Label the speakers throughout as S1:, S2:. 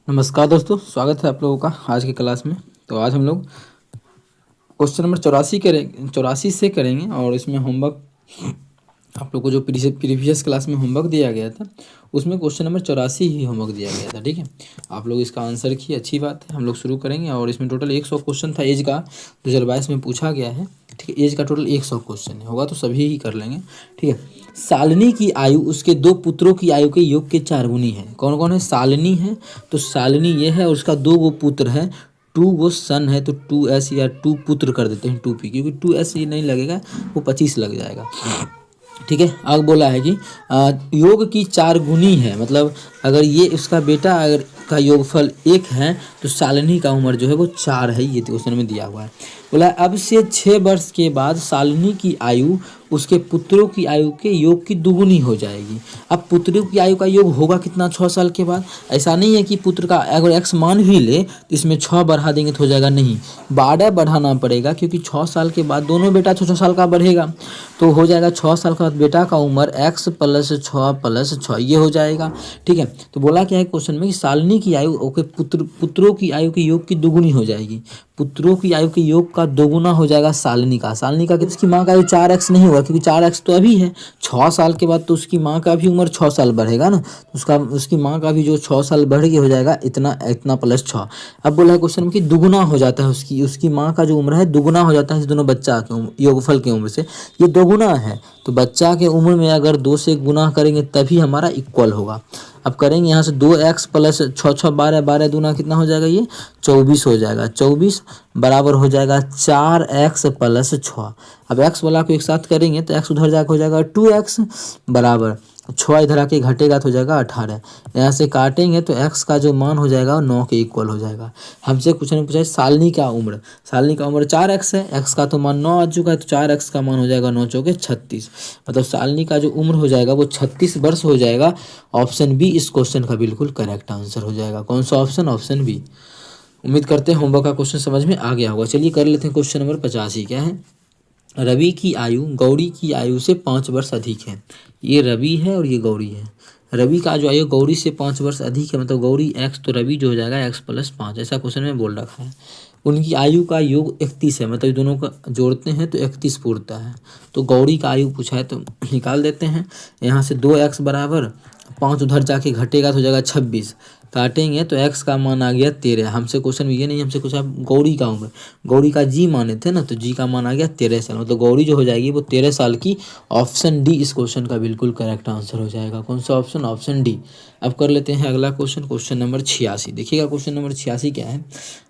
S1: नमस्कार दोस्तों, स्वागत है आप लोगों का आज की क्लास में। तो आज हम लोग क्वेश्चन नंबर 84 से करेंगे और इसमें होमवर्क आप लोग को जो प्रीवियस क्लास में होमवर्क दिया गया था उसमें क्वेश्चन नंबर 84 ही होमवर्क दिया गया था। ठीक है, आप लोग इसका आंसर किए, अच्छी बात है। हम लोग शुरू करेंगे और इसमें टोटल 100 क्वेश्चन था एज का 2022 में पूछा गया है। ठीक है, एज का टोटल 100 क्वेश्चन है, होगा तो सभी ही कर लेंगे। ठीक है, सालनी की आयु उसके 2 पुत्रों की आयु के योग के 4 गुनी है। कौन कौन है? सालनी है, तो सालनी ये है और उसका 2 गो पुत्र है। 2 गो सन है तो 2s या 2 पुत्र कर देते हैं 2p, क्योंकि 2s ये नहीं लगेगा, वो 25 लग जाएगा। ठीक है, आगे बोला है कि योग की 4 गुनी है, मतलब अगर ये उसका बेटा अगर का योगफल 1 है तो सालनी का उम्र जो है वो 4 है। ये क्वेश्चन में दिया हुआ है। बोला अब से 6 वर्ष के बाद सालनी की आयु उसके पुत्रों की आयु के योग की दुगुनी हो जाएगी। अब पुत्रों की आयु का योग होगा कितना? 6 साल के बाद। ऐसा नहीं है कि पुत्र का अगर x मान भी ले तो इसमें 6 बढ़ा देंगे तो हो जाएगा, नहीं, 12 बढ़ाना पड़ेगा, क्योंकि 6 साल के बाद दोनों बेटा 6 साल का बढ़ेगा तो हो जाएगा 6 साल का बेटा का उम्र x + 6 ये हो जाएगा। ठीक है, तो बोला क्या है क्वेश्चन में कि सालनी की आयु के पुत्रों की आयु के योग की दुगुनी हो जाएगी। पुत्रों की आयु के योग का दोगुना हो जाएगा सालनी का किसकी माँ का आयु 4x नहीं होगा, क्योंकि 4x तो अभी है। 6 साल के बाद तो उसकी माँ का भी उम्र 6 साल बढ़ेगा ना, तो उसकी माँ का भी जो 6 साल बढ़ के हो जाएगा इतना इतना +6। अब बोला है क्वेश्चन में कि दुगुना हो जाता है उसकी माँ का जो उम्र है दुगुना हो जाता है इस दोनों बच्चा के योगफल की उम्र से। ये दोगुना है तो बच्चा के उम्र में अगर 2 से गुना करेंगे तभी हमारा इक्वल होगा। अब करेंगे यहाँ से 2x + 6 6 12 12 दूना कितना हो जाएगा? ये 24 हो जाएगा। 24 बराबर हो जाएगा 4x + 6। अब x वाला को एक साथ करेंगे तो x उधर जाकर हो जाएगा 2x बराबर 6 इधर आके घटेगा तो हो जाएगा 18। यहाँ से काटेंगे तो x का जो मान हो जाएगा वो 9 के इक्वल हो जाएगा। हमसे क्वेश्चन में पूछा है सालनी का उम्र 4x है, x का तो मान 9 आ चुका है तो 4x का मान हो जाएगा 9 चौके 36, मतलब सालनी का जो उम्र हो जाएगा वो 36 वर्ष हो जाएगा। ऑप्शन बी इस क्वेश्चन का बिल्कुल करेक्ट आंसर हो जाएगा। कौन सा ऑप्शन? Option B. उम्मीद करते हैं होमवर्क का क्वेश्चन समझ में आ गया होगा। चलिए कर लेते हैं क्वेश्चन नंबर 85। क्या है? रवि की आयु गौरी की आयु से 5 वर्ष अधिक है। ये रवि है और ये गौरी है। रवि का जो आयु गौरी से 5 वर्ष अधिक है, मतलब गौरी x तो रवि जो हो जाएगा x + 5, ऐसा क्वेश्चन में बोल रखा है। उनकी आयु का योग 31 है, मतलब दोनों का जोड़ते हैं तो 31 पूरता है। तो गौरी का आयु पूछा है तो निकाल देते हैं। यहाँ से 2x बराबर 5 उधर जाके घटेगा तो हो जाएगा 26, काटेंगे तो x का मान आ गया 13। हमसे क्वेश्चन में ये नहीं, हमसे पूछा गौरी का उम्र, गौरी का जी माने थे ना, तो जी का मान आ गया 13 साल, मतलब गौरी जो हो जाएगी वो 13 साल की। ऑप्शन डी इस क्वेश्चन का बिल्कुल करेक्ट आंसर हो जाएगा। कौन सा ऑप्शन? Option D. अब कर लेते हैं अगला क्वेश्चन, क्वेश्चन नंबर 86। देखिएगा क्वेश्चन नंबर 86 क्या है?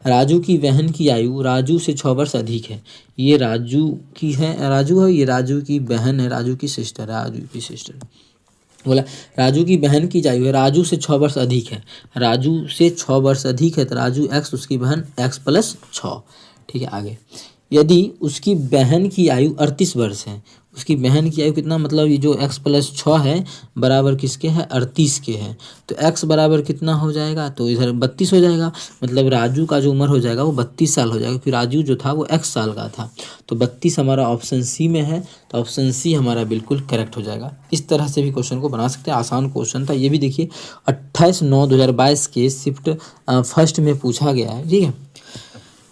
S1: राजू की बहन की आयु राजू से 6 वर्ष अधिक है। ये राजू की है, राजू है, ये राजू की बहन है, राजू की सिस्टर। बोला राजू की बहन की आयु है राजू से 6 वर्ष अधिक है। राजू से 6 वर्ष अधिक है तो राजू x, उसकी बहन x + 6। ठीक है, आगे यदि उसकी बहन की आयु 38 वर्ष है, उसकी बहन की आयु कितना, मतलब ये जो x + 6 है बराबर किसके है? 38 के है, तो x बराबर कितना हो जाएगा? तो इधर 32 हो जाएगा, मतलब राजू का जो उम्र हो जाएगा वो 32 साल हो जाएगा, क्योंकि राजू जो था वो x साल का था। तो 32 हमारा ऑप्शन सी में है, तो ऑप्शन सी हमारा बिल्कुल करेक्ट हो जाएगा। इस तरह से भी क्वेश्चन को बना सकते हैं, आसान क्वेश्चन था ये भी। देखिए 28/9/2022 के शिफ्ट फर्स्ट में पूछा गया है। ठीक है,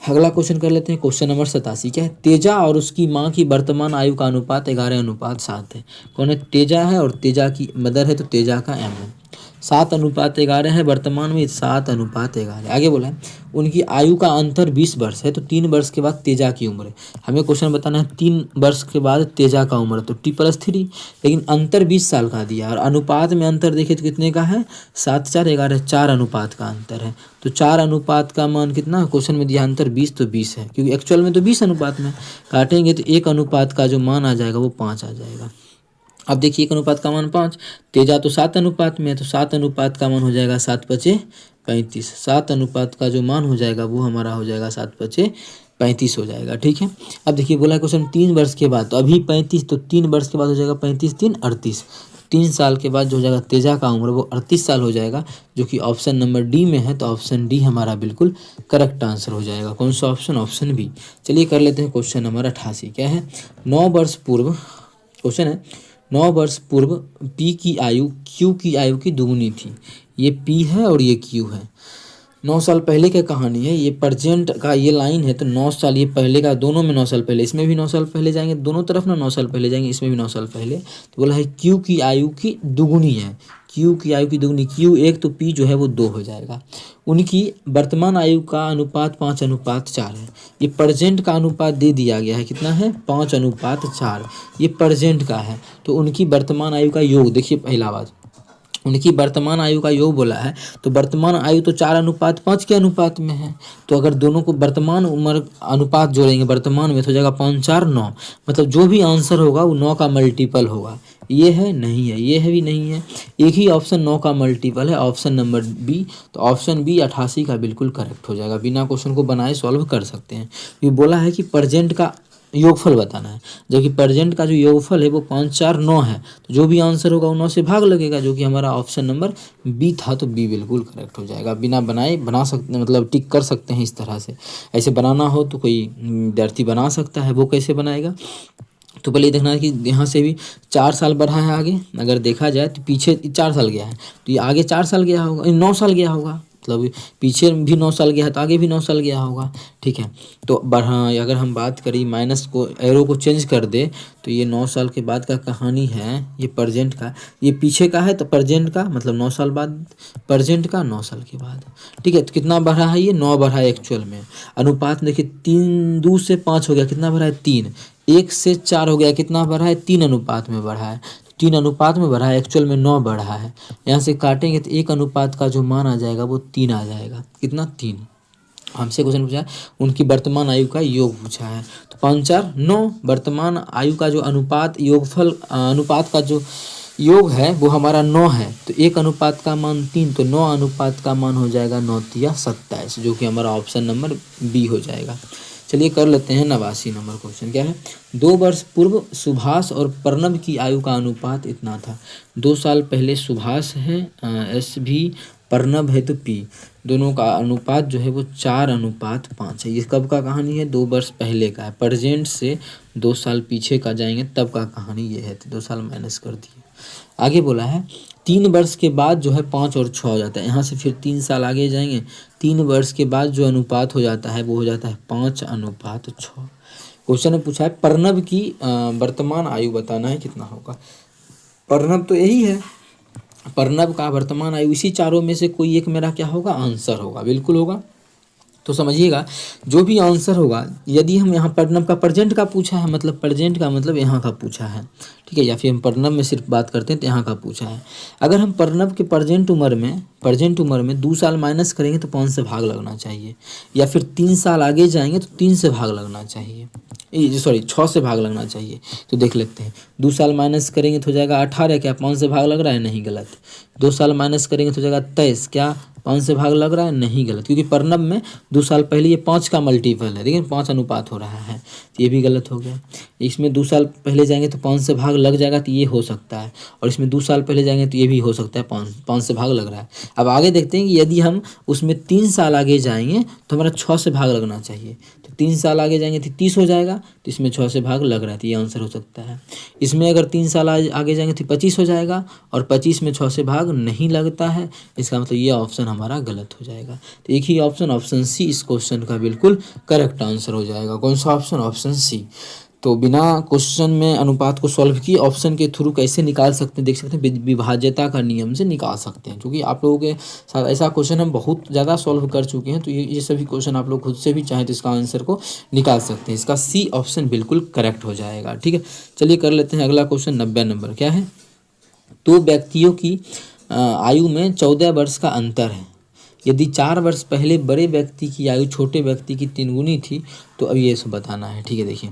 S1: अगला क्वेश्चन कर लेते हैं, क्वेश्चन नंबर 87। क्या है? तेजा और उसकी माँ की वर्तमान आयु का अनुपात 11:7 है। कौन है? तेजा है और तेजा की मदर है तो तेजा का m है। 7:11 है, वर्तमान में 7:11। आगे बोला है उनकी आयु का अंतर 20 वर्ष है, तो 3 वर्ष के बाद तेजा की उम्र है। हमें क्वेश्चन बताना है 3 वर्ष के बाद तेजा का उम्र, तो t+3, लेकिन अंतर 20 साल का दिया और अनुपात में अंतर देखे तो कितने का है? 7 4 11, 4 अनुपात का अंतर है। तो 4 अनुपात का मान कितना? क्वेश्चन में दिया अंतर 20, तो 20 है, क्योंकि एक्चुअल में तो 20 अनुपात में काटेंगे तो 1 अनुपात का जो मान आ जाएगा वो 5 आ जाएगा। अब देखिए 1 अनुपात का मान 5, तेजा तो 7 अनुपात में है तो 7 अनुपात का मान हो जाएगा 7 × 5 = 35। 7 अनुपात का जो मान हो जाएगा वो हमारा हो जाएगा 7 × 5 = 35 हो जाएगा। ठीक है, अब देखिए बोला क्वेश्चन 3 वर्ष के बाद, तो अभी 35, तो 3 वर्ष के बाद हो जाएगा 35 3 38। 3 साल के बाद जो हो जाएगा तेजा का उम्र वो 38 साल हो जाएगा, जो कि ऑप्शन नंबर डी में है, तो ऑप्शन डी हमारा बिल्कुल करेक्ट आंसर हो जाएगा। कौन सा ऑप्शन? Option B. चलिए कर लेते हैं क्वेश्चन नंबर 88। क्या है? 9 वर्ष पूर्व, क्वेश्चन है 9 वर्ष पूर्व P की आयु Q की आयु की दुगुनी थी। ये P है और ये Q है। 9 साल पहले की कहानी है, ये प्रेजेंट का ये लाइन है, तो 9 साल ये पहले का, दोनों में 9 साल पहले, इसमें भी 9 साल पहले जाएंगे, दोनों तरफ ना 9 साल पहले जाएंगे, इसमें भी 9 साल पहले। तो बोला है क्यू की आयु की दुगुनी है, क्यू की आयु की दुगुनी, क्यू 1 तो पी जो है वो 2 हो जाएगा। उनकी वर्तमान आयु का अनुपात 5:4 है। ये प्रेजेंट का अनुपात दे दिया गया है, कितना है 5:4, ये प्रेजेंट का है। तो उनकी वर्तमान आयु का योग देखिए, पहला बात उनकी वर्तमान आयु का योग बोला है, तो वर्तमान आयु तो 4:5 के अनुपात में है। तो अगर दोनों को वर्तमान उम्र अनुपात जोड़ेंगे वर्तमान में तो हो जाएगा 5 4 9, मतलब जो भी आंसर होगा वो 9 का मल्टीपल होगा। ये है नहीं है, ये है भी नहीं है, एक ही ऑप्शन 9 का मल्टीपल है, ऑप्शन नंबर बी। तो ऑप्शन बी 88 का बिल्कुल करेक्ट हो जाएगा, बिना क्वेश्चन को बनाए सॉल्व कर सकते हैं। ये बोला है कि प्रेजेंट का योगफल बताना है, जबकि प्रेजेंट का जो योगफल है वो 5 4 9 है। तो जो भी आंसर होगा वो 9 से भाग लगेगा, जो कि हमारा ऑप्शन नंबर बी था। तो बी बिल्कुल करेक्ट हो जाएगा, बिना बनाए बना सकते, मतलब टिक कर सकते हैं इस तरह से। ऐसे बनाना हो तो कोई विद्यार्थी बना सकता है, वो कैसे बनाएगा? तो पहले ये देखना है कि यहाँ से भी 4 साल बढ़ा है आगे, अगर देखा जाए तो पीछे 4 साल गया है, तो ये आगे 4 साल गया होगा, 9 साल गया होगा, मतलब पीछे भी 9 साल गया है तो आगे भी 9 साल गया होगा। ठीक है, तो बढ़ा, अगर हम बात करें माइनस को, एरो को चेंज कर दे, तो ये 9 साल के बाद का कहानी है, ये प्रेजेंट का, ये पीछे का है, तो प्रेजेंट का मतलब 9 साल बाद, प्रेजेंट का 9 साल के बाद। ठीक है, तो कितना बढ़ा है? ये 9 बढ़ा है एक्चुअल में। अनुपात देखिए, 3 2 से 5 हो गया, कितना बढ़ा है? 3। 1 से 4 हो गया, कितना बढ़ा है? 3 अनुपात में बढ़ा है, 3 अनुपात में बढ़ा है, एक्चुअल में 9 बढ़ा है। यहाँ से काटेंगे तो 1 अनुपात का जो मान आ जाएगा वो 3 आ जाएगा, कितना? 3। हमसे क्वेश्चन पूछा है उनकी वर्तमान आयु का योग पूछा है, तो 5 4 9 वर्तमान आयु का जो अनुपात योगफल अनुपात का जो योग है वो हमारा 9 है, तो 1 अनुपात का मान 3, तो 9 अनुपात का मान हो जाएगा 9 तिया 27, जो कि हमारा ऑप्शन नंबर बी हो जाएगा। चलिए कर लेते हैं 89 नंबर क्वेश्चन। क्या है? 2 वर्ष पूर्व सुभाष और प्रणव की आयु का अनुपात इतना था। 2 साल पहले सुभाष है, एस भी, प्रणव है तो पी, दोनों का अनुपात जो है वो 4:5 है। ये कब का कहानी है? 2 वर्ष पहले का है, प्रेजेंट से 2 साल पीछे का जाएंगे तब का कहानी ये है, तो 2 साल माइनस कर दिए। आगे बोला है 3 वर्ष के बाद जो है 5 और 6 हो जाता है, यहाँ से फिर 3 साल आगे जाएंगे, 3 वर्ष के बाद जो अनुपात हो जाता है वो हो जाता है 5:6। क्वेश्चन में पूछा है प्रणव की वर्तमान आयु बताना है, कितना होगा? प्रणव तो यही है, प्रणव का वर्तमान आयु, इसी चारों में से कोई एक मेरा क्या होगा? आंसर होगा, बिल्कुल होगा। तो समझिएगा, जो भी आंसर होगा, यदि हम यहाँ प्रणव का प्रेजेंट का पूछा है, मतलब प्रेजेंट का मतलब यहाँ का पूछा है, ठीक है, या फिर हम प्रणव में सिर्फ बात करते हैं तो यहाँ का पूछा है। अगर हम प्रणव के प्रेजेंट उम्र में 2 साल माइनस करेंगे तो 5 से भाग लगना चाहिए, या फिर 3 साल आगे जाएंगे तो 3 से भाग लगना चाहिए, सॉरी 6 से भाग लगना चाहिए। तो देख लेते हैं, 2 साल माइनस करेंगे तो हो जाएगा 18, क्या 5 से भाग लग रहा है? नहीं, गलत। 2 साल माइनस करेंगे तो हो जाएगा 23, क्या 5 से भाग लग रहा है? नहीं, गलत, क्योंकि प्रणव में 2 साल पहले ये 5 का मल्टीपल है, देखिए 5 अनुपात हो रहा है, तो ये भी गलत हो गया। इसमें 2 साल पहले जाएंगे तो 5 से भाग लग जाएगा, तो ये हो सकता है, और इसमें 2 साल पहले जाएंगे तो ये भी हो सकता है, 5 से भाग लग रहा है। अब आगे देखते हैं कि यदि हम उसमें 3 साल आगे जाएंगे तो हमारा 6 से भाग लगना चाहिए, तो 3 साल आगे जाएंगे तो 30 हो जाएगा, तो इसमें 6 से भाग लग रहा है, तो ये आंसर हो सकता है। इसमें अगर 3 साल आगे जाएंगे तो 25 हो जाएगा, और 25 में 6 से भाग नहीं लगता है, इसका मतलब ये ऑप्शन हमारा गलत हो जाएगा। तो एक ही ऑप्शन सी इस क्वेश्चन का बिल्कुल करेक्ट आंसर हो जाएगा। कौन सा ऑप्शन? Option C. तो बिना क्वेश्चन में अनुपात को सॉल्व किए ऑप्शन के थ्रू कैसे निकाल सकते हैं, देख सकते हैं, विभाज्यता का नियम से निकाल सकते हैं, क्योंकि आप लोगों के साथ ऐसा क्वेश्चन हम बहुत ज़्यादा सॉल्व कर चुके हैं, तो ये सभी क्वेश्चन आप लोग खुद से भी चाहें तो इसका आंसर को निकाल सकते हैं। इसका सी ऑप्शन बिल्कुल करेक्ट हो जाएगा। ठीक है, चलिए कर लेते हैं अगला क्वेश्चन। 90 नंबर। क्या है? 2 व्यक्तियों की आयु में 14 वर्ष का अंतर है। यदि 4 वर्ष पहले बड़े व्यक्ति की आयु छोटे व्यक्ति की 3 गुनी थी, तो अब ये सब बताना है। ठीक है, देखिए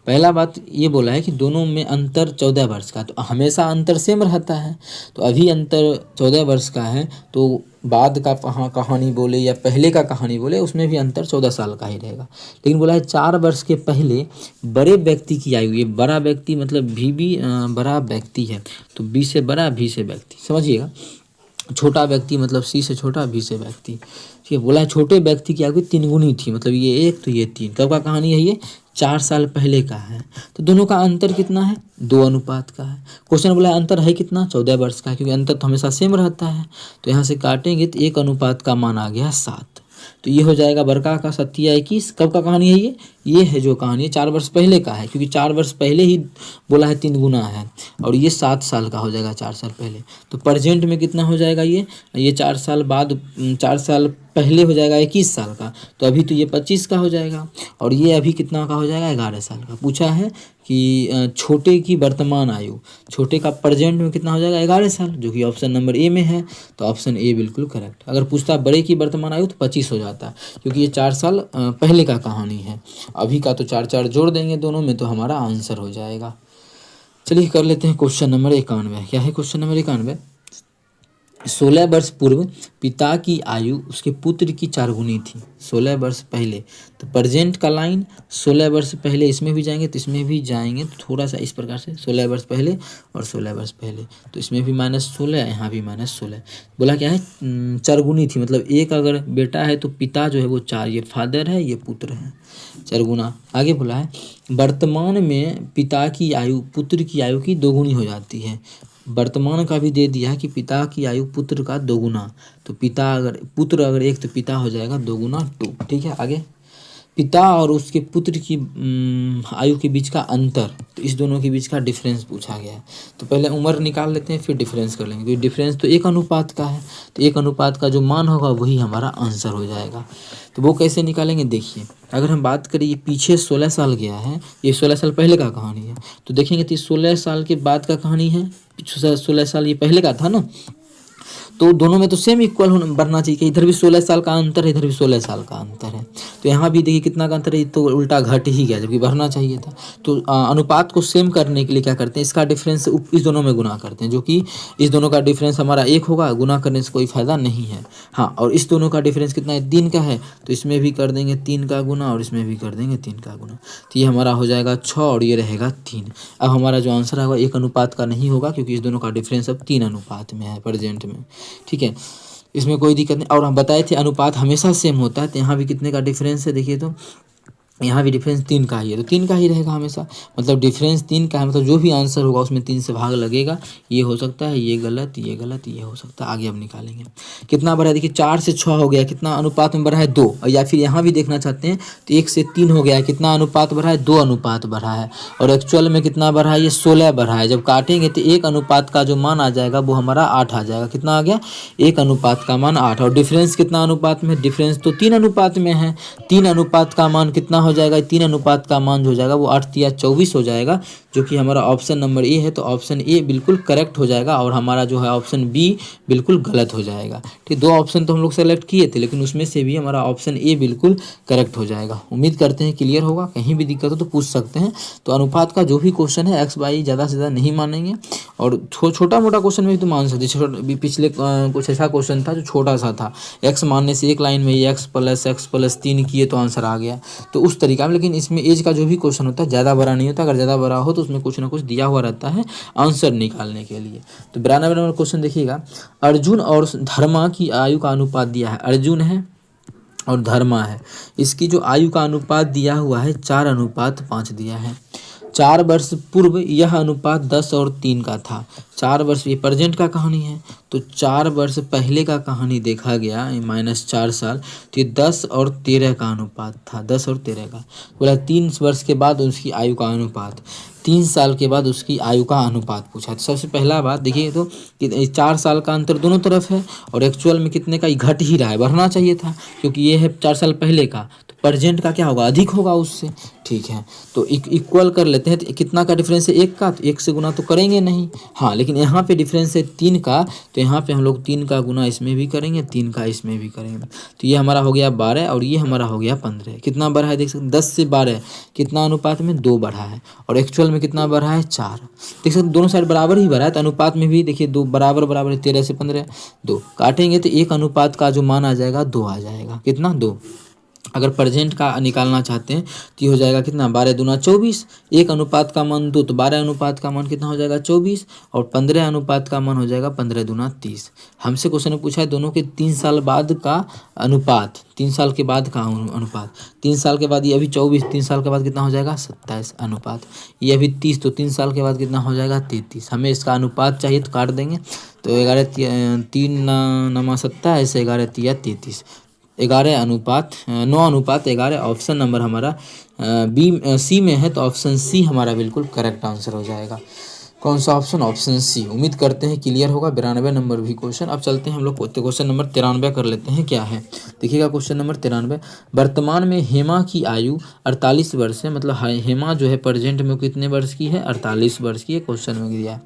S1: पहला बात ये बोला है कि दोनों में अंतर 14 वर्ष का, तो हमेशा अंतर सेम रहता है, तो अभी अंतर 14 वर्ष का है, तो बाद का कहानी बोले या पहले का कहानी बोले उसमें भी अंतर 14 साल का ही रहेगा। लेकिन बोला है 4 वर्ष के पहले बड़े व्यक्ति की आयु, ये बड़ा व्यक्ति मतलब भी बड़ा व्यक्ति है, तो बी से बड़ा, भी से व्यक्ति, समझिएगा। छोटा व्यक्ति मतलब सी से छोटा, बी से व्यक्ति। ठीक है, बोला है छोटे व्यक्ति की आयु 3 गुनी थी, मतलब ये 1 तो ये 3, कब का कहानी है? ये 4 साल पहले का है। तो दोनों का अंतर कितना है? 2 अनुपात का है। क्वेश्चन बोला है अंतर है कितना? 14 वर्ष का, क्योंकि अंतर तो हमेशा सेम रहता है, तो यहाँ से काटेंगे तो 1 अनुपात का मान आ गया 7। तो ये हो जाएगा बड़का का 7 कब का कहानी है ये है जो कहानी है 4 वर्ष पहले का है, क्योंकि 4 वर्ष पहले ही बोला है 3 गुना है, और ये 7 साल का हो जाएगा 4 साल पहले। तो प्रेजेंट में कितना हो जाएगा ये 4 साल बाद 4 साल पहले हो जाएगा 21 साल का, तो अभी तो ये 25 का हो जाएगा, और ये अभी कितना का हो जाएगा 11 साल का। पूछा है कि छोटे की वर्तमान आयु, छोटे का प्रेजेंट में कितना हो जाएगा 11 साल, जो कि ऑप्शन नंबर ए में है, तो ऑप्शन ए बिल्कुल करेक्ट। अगर पूछता बड़े की वर्तमान आयु तो 25 हो जाता, क्योंकि ये 4 साल पहले का कहानी है। अभी का तो 4 जोड़ देंगे दोनों में तो हमारा आंसर हो जाएगा। चलिए कर लेते हैं क्वेश्चन नंबर 91। क्या है क्वेश्चन नंबर 91? 16 वर्ष पूर्व पिता की आयु उसके पुत्र की 4 गुनी थी। 16 वर्ष पहले, तो प्रेजेंट का लाइन 16 वर्ष पहले, इसमें भी जाएंगे तो इसमें भी जाएंगे, तो थोड़ा सा इस प्रकार से 16 वर्ष पहले और 16 वर्ष पहले, तो इसमें भी -16, यहाँ भी -16। बोला क्या है 4 गुनी थी, मतलब एक अगर बेटा है तो पिता जो है वो 4, ये फादर है ये पुत्र है, 4 गुना। आगे बोला है वर्तमान में पिता की आयु पुत्र की आयु की 2 गुनी हो जाती है। वर्तमान का भी दे दिया है कि पिता की आयु पुत्र का 2 गुना, तो पुत्र अगर 1 तो पिता हो जाएगा 2 गुना 2। ठीक है, आगे पिता और उसके पुत्र की आयु के बीच का अंतर, तो इस दोनों के बीच का डिफरेंस पूछा गया है। तो पहले उम्र निकाल लेते हैं फिर डिफरेंस कर लेंगे, क्योंकि डिफरेंस तो 1 अनुपात का है, तो 1 अनुपात का जो मान होगा वही हमारा आंसर हो जाएगा। तो वो कैसे निकालेंगे देखिए, अगर हम बात करें ये पीछे 16 साल गया है, ये 16 साल पहले का कहानी है, तो देखेंगे तो 16 साल के बाद का कहानी है, 16 साल ये पहले का था ना, तो दोनों में तो सेम इक्वल बढ़ना चाहिए कि इधर भी 16 साल का अंतर है, इधर भी 16 साल का अंतर है, तो यहाँ भी देखिए कितना का अंतर है, तो उल्टा घट ही गया जबकि बढ़ना चाहिए था। तो अनुपात को सेम करने के लिए क्या करते हैं, इसका डिफरेंस इस दोनों में गुना करते हैं, जो कि इस दोनों का डिफरेंस हमारा 1 होगा, गुना करने से कोई फायदा नहीं है। हाँ, और इस दोनों का डिफरेंस कितना है 3 का है, तो इसमें भी कर देंगे 3 का गुना और इसमें भी कर देंगे 3 का गुना, तो ये हमारा हो जाएगा 6 और ये रहेगा 3। अब हमारा जो आंसर होगा 1 अनुपात का नहीं होगा, क्योंकि इस दोनों का डिफरेंस अब 3 अनुपात में है प्रेजेंट में। ठीक है, इसमें कोई दिक्कत नहीं। और हम बताए थे अनुपात हमेशा सेम होता है, तो यहाँ भी कितने का डिफरेंस है देखिए, तो यहाँ भी डिफरेंस 3 का ही है, तो 3 का ही रहेगा हमेशा, मतलब डिफरेंस 3 का है, मतलब जो भी आंसर होगा उसमें 3 से भाग लगेगा। ये हो सकता है, ये गलत, ये गलत, ये हो सकता है। आगे अब निकालेंगे कितना बढ़ा है देखिए, 4 से 6 हो गया, कितना अनुपात में बढ़ा है 2, या फिर यहाँ भी देखना चाहते हैं तो 1 से 3 हो गया है, कितना अनुपात बढ़ा है 2 अनुपात बढ़ा है, और एक्चुअल में कितना बढ़ा है ये 16 बढ़ा है। जब काटेंगे तो 1 अनुपात का जो मान आ जाएगा वो हमारा 8 आ जाएगा, कितना आ गया 1 अनुपात का मान 8, और डिफरेंस कितना अनुपात में, डिफरेंस तो 3 अनुपात में है, 3 अनुपात का मान कितना हो जाएगा, 3 अनुपात का मान जो हो जाएगा वो 8 तिया 24 हो जाएगा, जो कि हमारा ऑप्शन नंबर ए है, तो ऑप्शन ए बिल्कुल करेक्ट हो जाएगा, और हमारा जो है ऑप्शन बी बिल्कुल गलत हो जाएगा। ठीक, 2 ऑप्शन तो हम लोग सेलेक्ट किए थे, लेकिन उसमें से भी हमारा ऑप्शन ए बिल्कुल करेक्ट हो जाएगा। उम्मीद करते हैं क्लियर होगा, कहीं भी दिक्कत हो तो पूछ सकते हैं। तो अनुपात का जो भी क्वेश्चन है एक्स वाई ज़्यादा से ज़्यादा नहीं मानेंगे, और छोटा मोटा क्वेश्चन में भी तो मान सकते। पिछले कुछ ऐसा क्वेश्चन था जो छोटा सा था, एक्स मानने से एक लाइन में एक्स प्लस 3 किए तो आंसर आ गया, तो उस तरीका में। लेकिन इसमें एज का जो भी क्वेश्चन होता है ज़्यादा बड़ा नहीं होता, अगर ज़्यादा बड़ा हो तो उसमें कुछ ना कुछ दिया हुआ रहता है आंसर निकालने के लिए। तो 92 नंबर क्वेश्चन देखिएगा, अर्जुन और धर्मा की आयु का अनुपात दिया है, अर्जुन है और धर्मा है, इसकी जो आयु का अनुपात दिया हुआ है 4:5 दिया है। 4 वर्ष पूर्व यह अनुपात 10 और 3 का था। 4 वर्ष, ये प्रेजेंट का कहानी है, तो 4 वर्ष पहले का कहानी देखा गया -4 साल, तो ये 10 और 13 का अनुपात था, 10 और 13 का। बोला 3 वर्ष के बाद उसकी आयु का अनुपात, 3 साल के बाद उसकी आयु का अनुपात पूछा। तो सबसे पहला बात देखिए तो कि 4 साल का अंतर दोनों तरफ है, और एक्चुअल में कितने का घट ही रहा है, बढ़ना चाहिए था, क्योंकि ये है 4 साल पहले का, तो प्रेजेंट का क्या होगा अधिक होगा उससे। ठीक है, तो इक्वल कर लेते हैं, तो कितना का डिफरेंस है 1 का, तो 1 से गुना तो करेंगे नहीं। हाँ, लेकिन यहाँ पे डिफरेंस है 3 का, तो यहाँ पे हम लोग 3 का गुना इसमें भी करेंगे, 3 का इसमें भी करेंगे, तो ये हमारा हो गया 12 और ये हमारा हो गया 15। कितना बढ़ा है देख सकते हैं, 10 से 12 कितना अनुपात में 2 बढ़ा है, और एक्चुअल में कितना बढ़ा है 4। देख सकते दोनों साइड बराबर ही बढ़ा है, तो अनुपात में भी देखिए 2 बराबर बराबर, 13 से 15 2 काटेंगे तो 1 अनुपात का जो मान आ जाएगा 2 आ जाएगा, कितना 2। अगर प्रेजेंट का निकालना चाहते हैं तो ये हो जाएगा कितना 12 दूना 24, 1 अनुपात का मान 2, तो 12 अनुपात का मान कितना हो जाएगा 24, और 15 अनुपात का मान हो जाएगा 15 दूना 30। हमसे क्वेश्चन ने पूछा है दोनों के 3 साल बाद का अनुपात, 3 साल के बाद का अनुपात, 3 साल के बाद ये अभी 24, 3 साल के बाद कितना हो जाएगा 27 अनुपात, ये अभी 30, तो 3 साल के बाद कितना हो जाएगा 33। हमें इसका अनुपात चाहिए तो काट देंगे, तो 11 3 नमा 27, ऐसे 11 तिया 33, 9:11। ऑप्शन नंबर हमारा सी में है, तो ऑप्शन सी हमारा बिल्कुल करेक्ट आंसर हो जाएगा। कौन सा ऑप्शन? Option C. उम्मीद करते हैं क्लियर होगा। 92 नंबर भी क्वेश्चन। अब चलते हैं हम लोग क्वेश्चन नंबर 93 कर लेते हैं। क्या है देखिएगा क्वेश्चन नंबर 93। वर्तमान में हेमा की आयु 48 वर्ष है, मतलब हेमा जो है प्रेजेंट में कितने वर्ष की है? 48 वर्ष की है, क्वेश्चन में दिया है।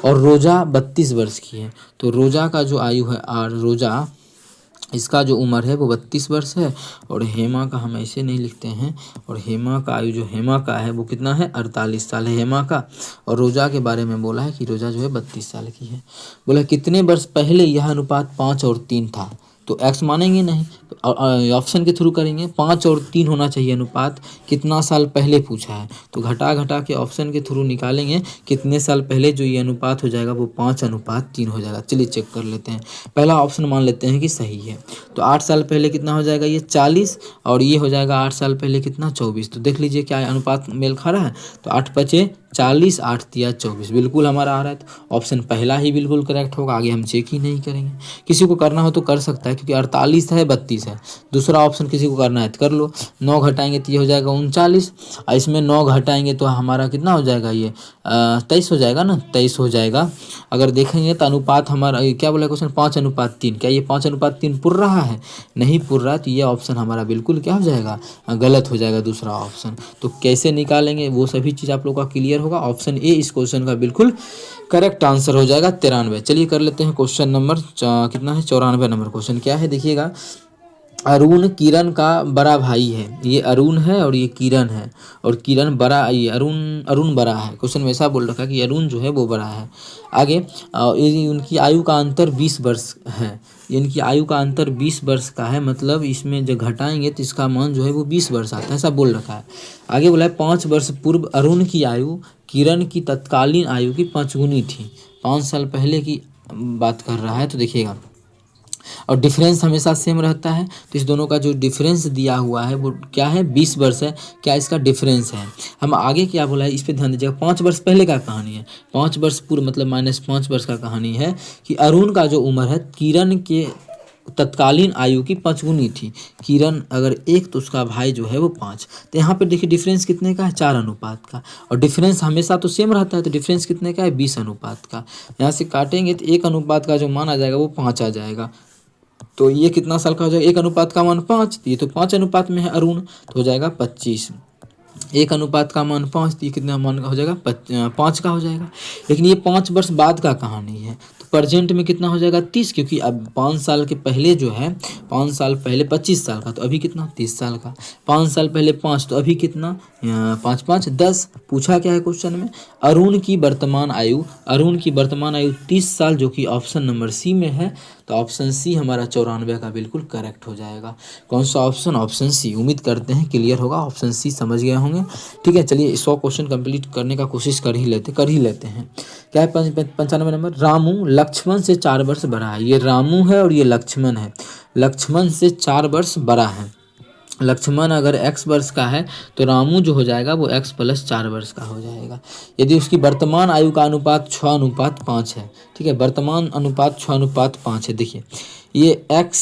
S1: और रोजा 32 वर्ष की है। तो रोजा का जो आयु है, और रोजा इसका जो उम्र है वो 32 वर्ष है, और हेमा का हम ऐसे नहीं लिखते हैं। और हेमा का आयु जो हेमा का है वो कितना है? 48 साल है हेमा का। और रोजा के बारे में बोला है कि रोजा जो है 32 साल की है। बोला कितने वर्ष पहले यह अनुपात 5 और 3 था? तो एक्स मानेंगे नहीं, ऑप्शन के थ्रू करेंगे। 5 और 3 होना चाहिए अनुपात। कितना साल पहले पूछा है, तो घटा घटा के ऑप्शन के थ्रू निकालेंगे कितने साल पहले जो ये अनुपात हो जाएगा वो 5:3 हो जाएगा। चलिए चेक कर लेते हैं। पहला ऑप्शन मान लेते हैं कि सही है। तो 8 साल पहले कितना हो जाएगा? ये 40, और ये हो जाएगा 8 साल पहले कितना? 24। तो देख लीजिए क्या अनुपात मेल खा रहा है। तो 8 × 40, 8 × 24 बिल्कुल हमारा आ रहा है। तो ऑप्शन पहला ही बिल्कुल करेक्ट होगा, आगे हम चेक ही नहीं करेंगे। किसी को करना हो तो कर सकता है, क्योंकि 48 है 32 है। दूसरा ऑप्शन किसी को करना है तो कर लो। 9 घटाएंगे तो ये हो जाएगा 39, और इसमें 9 घटाएंगे तो हमारा कितना हो जाएगा? ये 23 हो जाएगा ना, 23 हो जाएगा। अगर देखेंगे तो अनुपात हमारा क्या बोला क्वेश्चन? 5:3। क्या ये 5:3 पुर रहा है? नहीं पुर रहा, तो ये ऑप्शन हमारा बिल्कुल क्या हो जाएगा? गलत हो जाएगा दूसरा ऑप्शन। तो कैसे निकालेंगे वो सभी चीज़ आप लोग का क्लियर होगा। ऑप्शन ए इस क्वेश्चन का बिल्कुल करेक्ट आंसर हो जाएगा 93। चलिए कर लेते हैं क्वेश्चन नंबर कितना है? 94 नंबर क्वेश्चन। क्या है देखिएगा। अरुण किरण का बड़ा भाई है। ये अरुण है और ये किरण है, और किरण बड़ा, ये अरुण बड़ा है। क्वेश्चन में ऐसा बोल रखा है कि अरुण जो है वो बड़ा है। आगे उनकी आयु का अंतर 20 वर्ष है। इनकी आयु का अंतर 20 वर्ष का है, मतलब इसमें जब घटाएंगे तो इसका मान जो है वो 20 वर्ष आता है, ऐसा बोल रखा है। आगे बोला है 5 वर्ष पूर्व अरुण की आयु किरण की तत्कालीन आयु की 5 गुनी थी। 5 साल पहले की बात कर रहा है। तो देखिएगा, और डिफरेंस हमेशा सेम रहता है। तो इस दोनों का जो डिफरेंस दिया हुआ है वो क्या है? 20 वर्ष है। क्या इसका डिफरेंस है? हम आगे क्या बोला है इस पे ध्यान दीजिएगा। 5 वर्ष पहले का कहानी है, 5 वर्ष पूर्व मतलब -5 वर्ष का कहानी है कि अरुण का जो उम्र है किरण के तत्कालीन आयु की 5 गुनी थी। किरण अगर 1 तो उसका भाई जो है वो 5। तो यहाँ पे देखिए डिफरेंस कितने का है? 4 अनुपात का। और डिफरेंस हमेशा तो सेम रहता है, तो डिफरेंस कितने का है? 20 अनुपात का। यहाँ से काटेंगे तो 1 अनुपात का जो मान आ जाएगा वो 5 आ जाएगा। तो ये कितना साल का हो जाएगा? 1 अनुपात का मान 5, ये तो 5 अनुपात में है अरुण, तो हो जाएगा 25। 1 अनुपात का मान 5, तो ये कितना मान का हो जाएगा? 5 का हो जाएगा। लेकिन ये 5 वर्ष बाद का कहानी है, तो प्रेजेंट में कितना हो जाएगा? 30, क्योंकि अब 5 साल के पहले जो है, 5 साल पहले 25 साल का, तो अभी कितना? 30 साल का। 5 साल पहले 5, तो अभी कितना? 5 5 10। पूछा क्या है क्वेश्चन में? अरुण की वर्तमान आयु 30 साल, जो कि ऑप्शन नंबर सी में है। तो ऑप्शन सी हमारा 94 का बिल्कुल करेक्ट हो जाएगा। कौन सा ऑप्शन? Option C. उम्मीद करते हैं क्लियर होगा, ऑप्शन सी समझ गए होंगे। ठीक है, चलिए 100 क्वेश्चन कंप्लीट करने का कोशिश कर ही लेते हैं। क्या है 95 नंबर? रामू लक्ष्मण से 4 वर्ष बड़ा है। ये रामू है और ये लक्ष्मण है। लक्ष्मण से 4 वर्ष बड़ा है। लक्ष्मण अगर x वर्ष का है तो रामू जो हो जाएगा वो x + 4 वर्ष का हो जाएगा। यदि उसकी वर्तमान आयु का अनुपात 6:5 है, ठीक है, वर्तमान अनुपात 6:5 है। देखिए ये x,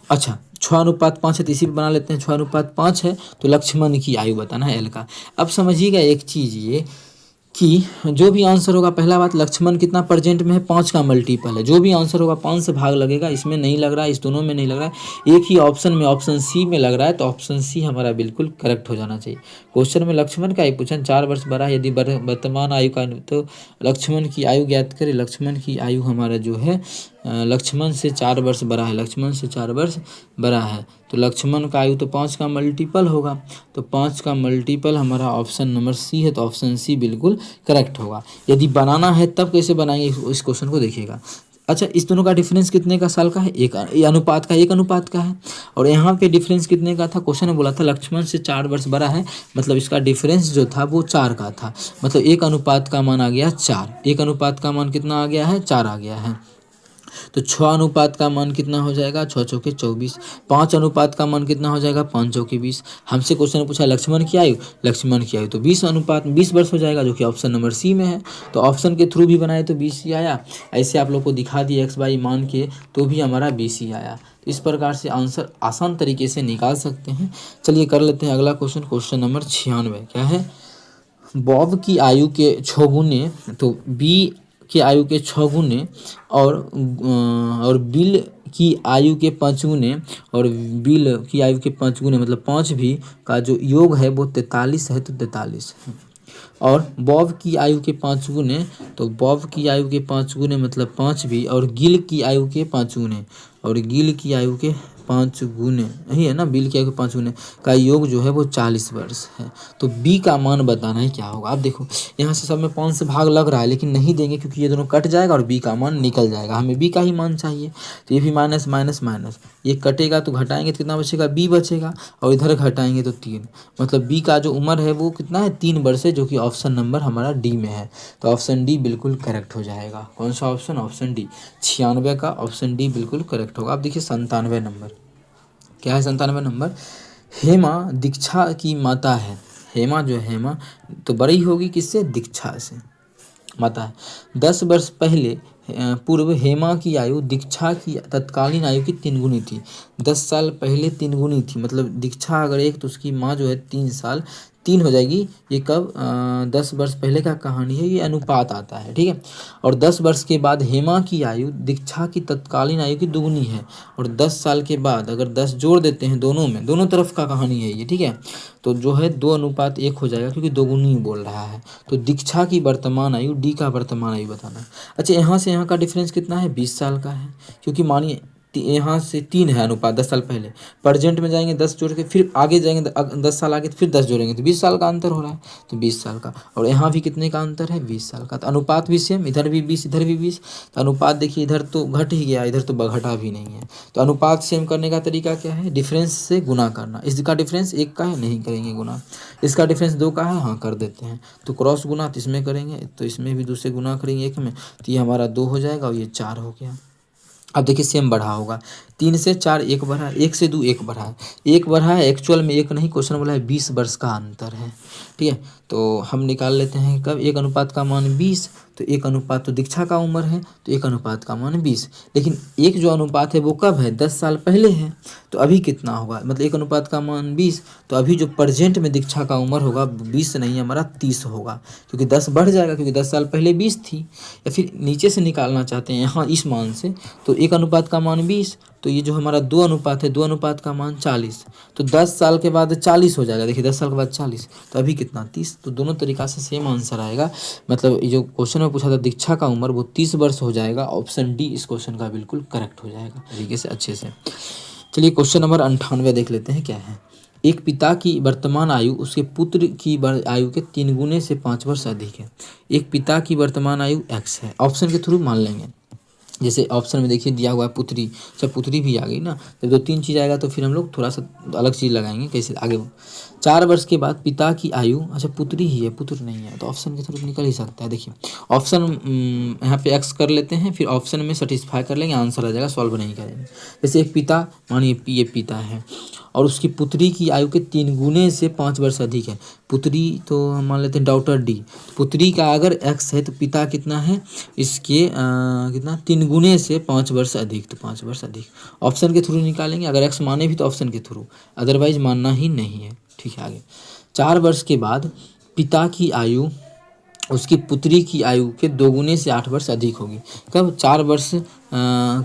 S1: अच्छा 6:5 है, तो इसी पे बना लेते हैं। 6:5 है तो लक्ष्मण की आयु बताना है l का। अब समझिएगा एक चीज़ ये कि जो भी आंसर होगा, पहला बात लक्ष्मण कितना प्रेजेंट में है? 5 का मल्टीपल है। जो भी आंसर होगा 5 से भाग लगेगा। इसमें नहीं लग रहा है, इस दोनों में नहीं लग रहा है, एक ही ऑप्शन में ऑप्शन सी में लग रहा है। तो ऑप्शन सी हमारा बिल्कुल करेक्ट हो जाना चाहिए। क्वेश्चन में लक्ष्मण का ही पूछा, 4 वर्ष बड़ा है। यदि वर्तमान आयु का, तो लक्ष्मण की आयु ज्ञात करें। लक्ष्मण की आयु हमारा जो है लक्ष्मण से 4 वर्ष बड़ा है। लक्ष्मण से 4 वर्ष बड़ा है, तो लक्ष्मण का आयु तो 5 का मल्टीपल होगा। तो 5 का मल्टीपल हमारा ऑप्शन नंबर सी है, तो ऑप्शन सी बिल्कुल करेक्ट होगा। यदि बनाना है तब कैसे बनाएंगे इस क्वेश्चन को देखिएगा। अच्छा, इस दोनों का डिफरेंस कितने का साल का है? 1 अनुपात का, 1 अनुपात का है। और यहाँ पे डिफरेंस कितने का था? क्वेश्चन में बोला था लक्ष्मण से 4 वर्ष बड़ा है, मतलब इसका डिफरेंस जो था वो 4 का था। मतलब 1 अनुपात का मान आ गया 4। 1 अनुपात का मान कितना आ गया है? 4 आ गया है। तो 6 अनुपात का मान कितना हो जाएगा, 6 चौके 24। 5 अनुपात का मान कितना हो जाएगा, 5 चौके 20। हमसे क्वेश्चन पूछा लक्ष्मण की आयु, लक्ष्मण की आयु तो 20 अनुपात 20 वर्ष हो जाएगा, जो कि ऑप्शन नंबर सी में है। तो ऑप्शन के थ्रू भी बनाए तो 20 ही आया, ऐसे आप लोग को दिखा दिया एक्स वाई मान के तो भी हमारा 20 ही आया। तो इस प्रकार से आंसर आसान तरीके से निकाल सकते हैं। चलिए कर लेते हैं अगला क्वेश्चन, क्वेश्चन नंबर 96 क्या है, बॉब की आयु के 6 गुने, तो बी की आयु के 6 गुने और बिल की आयु के 5 गुने और बिल की आयु के 5 गुने मतलब 5 भी का जो योग है वो 43 है, तो 43 है। और बॉब की आयु के 5 गुने, तो बॉब की आयु के 5 गुने मतलब 5 भी, और गिल की आयु के 5 गुने और गिल की आयु के 5 गुने, यही है ना, बिल की आयु के 5 गुने का योग जो है वो 40 वर्ष है। तो बी का मान बताना है क्या होगा। आप देखो यहाँ से सब में 5 से भाग लग रहा है लेकिन नहीं देंगे क्योंकि ये दोनों कट जाएगा और बी का मान निकल जाएगा, हमें बी का ही मान चाहिए। तो ये भी माइनस माइनस माइनस, ये कटेगा तो घटाएंगे तो कितना बचेगा, बी बचेगा, और इधर घटाएंगे तो 3, मतलब बी का जो उम्र है वो कितना है, 3 वर्ष है, जो कि ऑप्शन नंबर हमारा डी में है। तो ऑप्शन डी बिल्कुल करेक्ट हो जाएगा। कौन सा ऑप्शन, ऑप्शन डी, 96 का ऑप्शन डी बिल्कुल करेक्ट होगा। आप देखिए 97 नंबर क्या है, 97 नंबर, हेमा दीक्षा की माता है। हेमा जो है, हेमा तो बड़ी होगी किससे, दीक्षा से, माता है। 10 वर्ष पहले पूर्व हेमा की आयु दीक्षा की तत्कालीन आयु की 3 गुनी थी। 10 साल पहले 3 गुनी थी, मतलब दीक्षा अगर 1 तो उसकी माँ जो है 3 साल, 3 हो जाएगी। ये कब, 10 वर्ष पहले का कहानी है, ये अनुपात आता है, ठीक है। और 10 वर्ष के बाद हेमा की आयु दीक्षा की तत्कालीन आयु की दुगुनी है, और 10 साल के बाद अगर 10 जोड़ देते हैं दोनों में, दोनों तरफ का कहानी है ये, ठीक है। तो जो है 2 अनुपात 1 हो जाएगा क्योंकि दोगुनी बोल रहा है। तो दीक्षा की वर्तमान आयु, डी का वर्तमान आयु बताना है। अच्छा यहाँ से यहाँ का डिफरेंस कितना है, 20 साल का है, क्योंकि मानिए यहाँ से 3 है अनुपात 10 साल पहले, प्रेजेंट में जाएंगे 10 जोड़ के, फिर आगे जाएंगे 10 साल आगे तो फिर 10 जोड़ेंगे तो 20 साल का अंतर हो रहा है, तो 20 साल का। और यहाँ भी कितने का अंतर है, 20 साल का। तो अनुपात भी सेम, इधर भी 20 इधर भी 20, तो अनुपात देखिए इधर तो घट ही गया, इधर तो घटा भी नहीं है। तो अनुपात सेम करने का तरीका क्या है, डिफरेंस से गुना करना। इसका डिफरेंस 1 का है, नहीं करेंगे गुना। इसका डिफरेंस 2 का है, हाँ कर देते हैं। तो क्रॉस गुना तो इसमें करेंगे, तो इसमें भी 2 से गुना करेंगे 1 में, तो ये हमारा 2 हो जाएगा और ये 4 हो गया। अब देखिए सेम बढ़ा होगा, 3 से 4 1 बढ़ा, 1 से 2 1 बढ़ा है, 1 बढ़ा है, एक्चुअल में 1 नहीं, क्वेश्चन बोला है 20 वर्ष का अंतर है, ठीक है। तो हम निकाल लेते हैं कब, 1 अनुपात का मान 20, तो 1 अनुपात तो दीक्षा का उम्र है, तो 1 अनुपात का मान 20, लेकिन एक जो अनुपात है वो कब है, 10 साल पहले है। तो अभी कितना होगा, मतलब 1 अनुपात का मान 20, तो अभी जो प्रेजेंट में दीक्षा का उम्र होगा 20 नहीं हमारा 30 होगा, क्योंकि 10 बढ़ जाएगा, क्योंकि 10 साल पहले 20 थी। या फिर नीचे से निकालना चाहते हैं यहाँ इस मान से, तो 1 अनुपात का मान 20, तो ये जो हमारा 2 अनुपात है, 2 अनुपात का मान 40, तो 10 साल के बाद 40 हो जाएगा। देखिए 10 साल के बाद 40, तो अभी कितना 30। तो दोनों तरीका से सेम आंसर आएगा, मतलब ये जो क्वेश्चन में पूछा था दीक्षा का उम्र वो 30 वर्ष हो जाएगा। ऑप्शन डी इस क्वेश्चन का बिल्कुल करेक्ट हो जाएगा तरीके से, अच्छे से। चलिए क्वेश्चन नंबर 98 देख लेते हैं क्या है, एक पिता की वर्तमान आयु उसके पुत्र की आयु के 3 गुने से 5 वर्ष अधिक है। एक पिता की वर्तमान आयु x है, ऑप्शन के थ्रू मान लेंगे। जैसे ऑप्शन में देखिए दिया हुआ है पुत्री, अच्छा पुत्री भी आ गई ना, जब 2-3 चीज़ आएगा तो फिर हम लोग थोड़ा सा अलग चीज़ लगाएंगे, कैसे आगे। 4 वर्ष के बाद पिता की आयु, अच्छा पुत्री ही है, पुत्र नहीं है, तो ऑप्शन के थ्रू निकल ही सकता है। देखिए ऑप्शन यहाँ पे एक्स कर लेते हैं, फिर ऑप्शन में सेटिस्फाई कर लेंगे, आंसर आ जाएगा, सॉल्व नहीं करेंगे। जैसे एक पिता, मानिए ये पिता है और उसकी पुत्री की आयु के 3 गुने से 5 वर्ष अधिक है। पुत्री तो हम मान लेते हैं डॉक्टर डी, पुत्री का अगर एक्स है तो पिता कितना है, इसके कितना 3 गुने से 5 वर्ष अधिक, तो 5 वर्ष अधिक। ऑप्शन के थ्रू निकालेंगे, अगर एक्स माने भी तो ऑप्शन के थ्रू, अदरवाइज मानना ही नहीं है, ठीक है। आगे 4 वर्ष के बाद पिता की आयु उसकी पुत्री की आयु के 2 गुने से 8 वर्ष अधिक होगी। कब, 4 वर्ष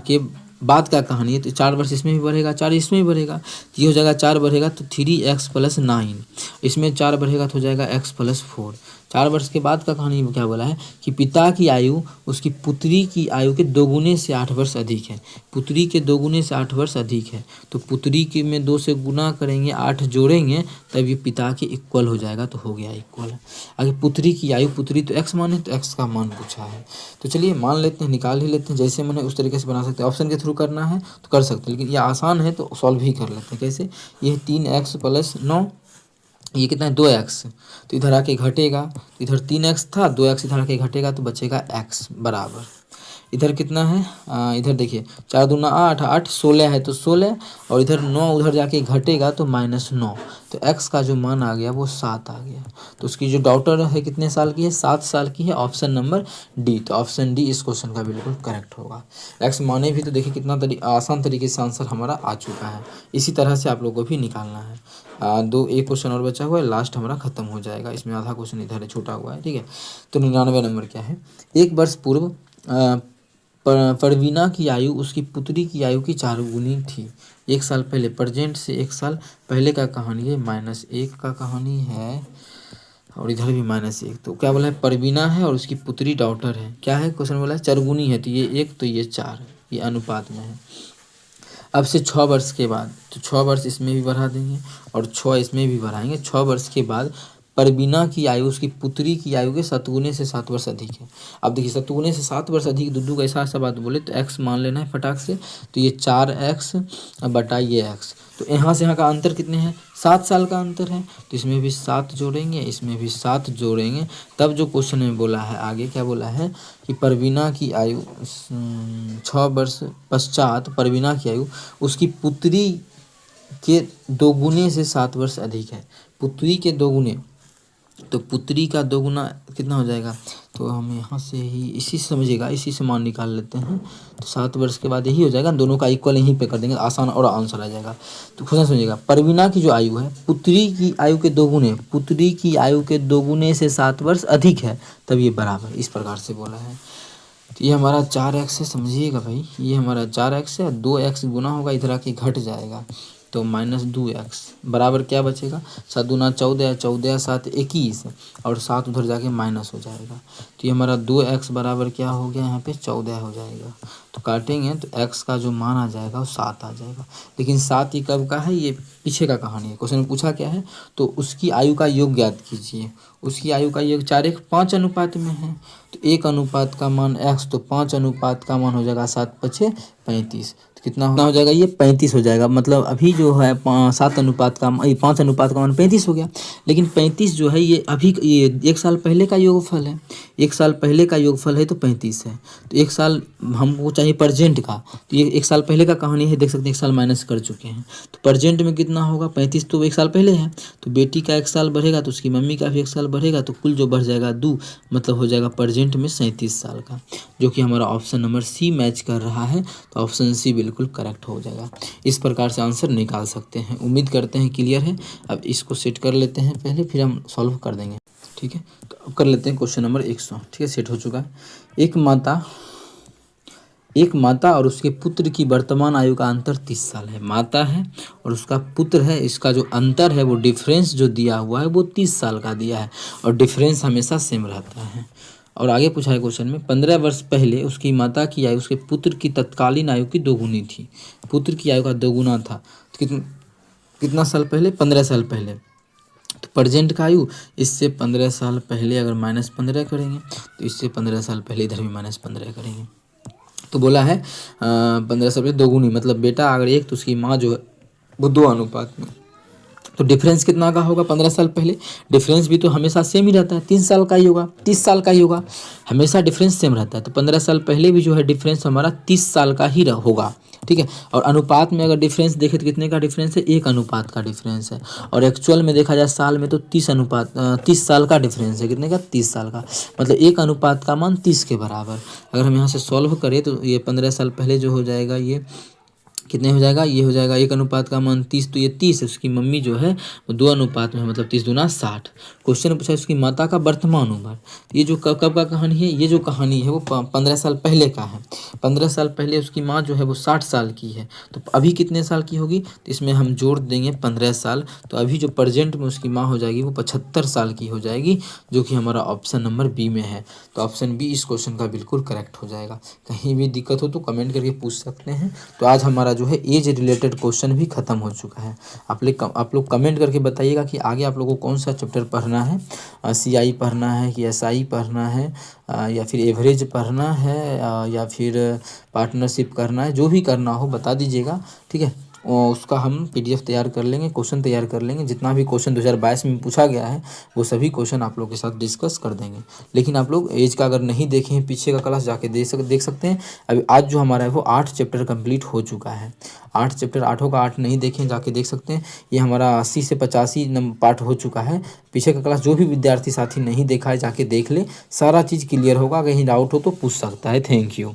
S1: के बाद का कहानी है, तो 4 वर्ष इसमें भी बढ़ेगा, 4 इसमें भी बढ़ेगा, ये हो जाएगा 4 बढ़ेगा तो 3x + 9, इसमें 4 बढ़ेगा तो हो जाएगा x + 4। 4 वर्ष के बाद का कहानी में क्या बोला है कि पिता की आयु उसकी पुत्री की आयु के 2 गुने से 8 वर्ष अधिक है। पुत्री के 2 गुने से 8 वर्ष अधिक है, तो पुत्री के में 2 से गुना करेंगे, 8 जोड़ेंगे, तब ये पिता के इक्वल हो जाएगा, तो हो गया इक्वल। आगे पुत्री की आयु, पुत्री तो x माने, तो x का मान पूछा है, तो चलिए मान लेते हैं, निकाल ही लेते हैं, जैसे मैंने उस तरीके से बना सकते हैं। ऑप्शन के थ्रू करना है तो कर सकते हैं, लेकिन ये आसान है तो सॉल्व ही कर लेते हैं। कैसे, ये 3x + 9, ये कितना है 2x, तो इधर आके घटेगा, तो इधर 3x था, 2x इधर आके घटेगा तो बचेगा x बराबर, इधर कितना है, इधर देखिए 4 दूना 8, 8 16 है तो 16, और इधर 9 उधर जाके घटेगा तो -9, तो x का जो मान आ गया वो 7 आ गया। तो उसकी जो डॉटर है कितने साल की है, 7 साल की है, ऑप्शन नंबर डी। तो ऑप्शन डी इस क्वेश्चन का बिल्कुल करेक्ट होगा। x माने भी तो देखिए कितना आसान तरीके से आंसर हमारा आ चुका है। इसी तरह से आप लोगों को भी निकालना है। एक क्वेश्चन और बचा हुआ है, लास्ट हमारा खत्म हो जाएगा। इसमें आधा क्वेश्चन इधर है, छूटा हुआ है, ठीक है। तो 99 नंबर क्या है, एक वर्ष पूर्व परवीना की आयु उसकी पुत्री की आयु की 4 गुनी थी। 1 साल पहले, प्रेजेंट से 1 साल पहले का कहानी है, -1 का कहानी है, और इधर भी -1। तो क्या बोला है, परवीना है और उसकी पुत्री डॉटर है। क्या है क्वेश्चन बोला है, 4 गुनी है, तो ये 1 तो ये 4, ये अनुपात में है। अब से 6 वर्ष के बाद, तो 6 वर्ष इसमें भी बढ़ा देंगे और 6 इसमें भी बढ़ाएंगे। 6 वर्ष के बाद परवीना की आयु उसकी पुत्री की आयु के शतगुने से 7 वर्ष अधिक है। अब देखिए शतगुने से 7 वर्ष अधिक, दुद्दू का ऐसा बात बोले तो x मान लेना है फटाक से। तो ये 4x बटा ये x, तो यहाँ से यहाँ का अंतर कितने हैं, 7 साल का अंतर है। तो इसमें भी 7 जोड़ेंगे, इसमें भी 7 जोड़ेंगे, तब जो क्वेश्चन में बोला है आगे क्या बोला है कि परवीना की आयु 6 वर्ष पश्चात परवीना की आयु उसकी पुत्री के 2 गुने से 7 वर्ष अधिक है। पुत्री के 2 गुने, तो पुत्री का 2 गुना कितना हो जाएगा, तो हम यहाँ से ही इसी से समझिएगा, इसी से मान निकाल लेते हैं। तो 7 वर्ष के बाद यही हो जाएगा, दोनों का इक्वल यहीं पे कर देंगे, आसान और आंसर आ जाएगा। तो खुद समझिएगा, परवीना की जो आयु है पुत्री की आयु के 2 गुने, पुत्री की आयु के 2 गुने से 7 वर्ष अधिक है, तब ये बराबर, इस प्रकार से बोला है। तो ये हमारा 4x है, समझिएगा भाई, ये हमारा 4x है, 2x गुना होगा, इधर आके घट जाएगा, तो -2x बराबर क्या बचेगा, 7 दूना 14, 14 7 21, और 7 उधर जाके माइनस हो जाएगा। तो ये हमारा 2x बराबर क्या हो गया, यहाँ पे 14 हो जाएगा। तो काटेंगे तो x का जो मान आ जाएगा वो 7 आ जाएगा। लेकिन 7 ही कब का है, ये पीछे का कहानी है। क्वेश्चन में पूछा क्या है, तो उसकी आयु का योग ज्ञात कीजिए। उसकी आयु का योग 4:5 अनुपात में है, तो 1 अनुपात का मान x, तो 5 अनुपात का मान हो जाएगा 7 5 35। कितना हो जाएगा, ये 35 हो जाएगा। मतलब अभी जो है 7 अनुपात का 5 अनुपात का मान 35 हो गया। लेकिन 35 जो है ये अभी ये 1 साल पहले का योगफल है, 1 साल पहले का योगफल है, तो 35 है। तो 1 साल हमको चाहिए प्रेजेंट का, तो ये 1 साल पहले का कहानी है, देख सकते हैं 1 साल माइनस कर चुके हैं। तो प्रेजेंट में कितना होगा, 35 तो 1 साल पहले है, तो बेटी का 1 साल बढ़ेगा तो उसकी मम्मी का भी 1 साल बढ़ेगा, तो कुल जो बढ़ जाएगा 2, मतलब हो जाएगा प्रेजेंट में 37 साल का, जो कि हमारा ऑप्शन नंबर सी मैच कर रहा है। तो ऑप्शन सी बिल्कुल करेक्ट हो जाएगा। इस प्रकार से आंसर निकाल सकते हैं। उम्मीद करते हैं क्लियर है। अब इसको सेट कर लेते हैं पहले, फिर हम सॉल्व कर देंगे, ठीक है। तो अब कर लेते हैं क्वेश्चन नंबर 100, ठीक है, सेट हो चुका है। एक माता और उसके पुत्र की वर्तमान आयु का अंतर 30 साल है। माता है और उसका पुत्र है, इसका जो अंतर है वो डिफरेंस जो दिया हुआ है वो 30 साल का दिया है, और डिफरेंस हमेशा सेम रहता है। और आगे पूछा है क्वेश्चन में, 15 वर्ष पहले उसकी माता की आयु उसके पुत्र की तत्कालीन आयु की 2 गुनी थी। पुत्र की आयु का 2 गुना था, तो कितना साल पहले, 15 साल पहले। तो प्रेजेंट का आयु इससे 15 साल पहले अगर -15 करेंगे, तो इससे 15 साल पहले इधर भी -15 करेंगे। तो बोला है 15 साल पहले 2 गुनी, मतलब बेटा अगर 1 तो उसकी माँ जो है वो 2 अनुपात में। तो डिफरेंस कितना का होगा 15 साल पहले, डिफरेंस भी तो हमेशा सेम ही रहता है, 3 साल का ही होगा, 30 साल का ही होगा, हमेशा डिफरेंस सेम रहता है। तो 15 साल पहले भी जो है डिफरेंस हमारा 30 साल का ही होगा, ठीक है। और अनुपात में अगर डिफरेंस देखें तो कितने का डिफरेंस है, 1 अनुपात का डिफरेंस है। और एक्चुअल में देखा जाए साल में तो 30 साल का डिफरेंस है, कितने का, 30 साल का, मतलब 1 अनुपात का मान 30 के बराबर। अगर हम यहाँ से सॉल्व करें तो ये 15 साल पहले जो हो जाएगा, ये कितने हो जाएगा, ये हो जाएगा 1 अनुपात का मान 30, तो ये 30 है, उसकी मम्मी जो है वो 2 अनुपात में है, मतलब 30 दूना 60। क्वेश्चन पूछा उसकी माता का वर्तमान उम्र, ये जो कब का कहानी है, ये जो कहानी है वो 15 साल पहले का है। 15 साल पहले उसकी माँ जो है वो 60 साल की है, तो अभी कितने साल की होगी, तो इसमें हम जोड़ देंगे 15 साल, तो अभी जो प्रेजेंट में उसकी माँ हो जाएगी वो 75 साल की हो जाएगी, जो कि हमारा ऑप्शन नंबर बी में है। तो ऑप्शन बी इस क्वेश्चन का बिल्कुल करेक्ट हो जाएगा। कहीं भी दिक्कत हो तो कमेंट करके पूछ सकते हैं। तो आज हमारा जो है एज रिलेटेड क्वेश्चन भी खत्म हो चुका है। आप लोग कमेंट करके बताइएगा कि आगे आप लोगों को कौन सा चैप्टर पढ़ना है, CI पढ़ना है कि SI पढ़ना है, या फिर एवरेज पढ़ना है, या फिर पार्टनरशिप करना है, जो भी करना हो बता दीजिएगा, ठीक है। उसका हम पीडीएफ तैयार कर लेंगे, क्वेश्चन तैयार कर लेंगे। जितना भी क्वेश्चन 2022 में पूछा गया है वो सभी क्वेश्चन आप लोग के साथ डिस्कस कर देंगे। लेकिन आप लोग एज का अगर नहीं देखे हैं पीछे का क्लास जाके देख सकते हैं। अभी आज जो हमारा है वो 8 चैप्टर कंप्लीट हो चुका है। 8 चैप्टर, 8 का 8 नहीं देखें जाके देख सकते हैं। ये हमारा 80 से 85 नंबर पार्ट हो चुका है। पीछे का क्लास जो भी विद्यार्थी साथी नहीं देखा है जाके देख ले, सारा चीज़ क्लियर होगा। कहीं डाउट हो तो पूछ सकता है। Thank you.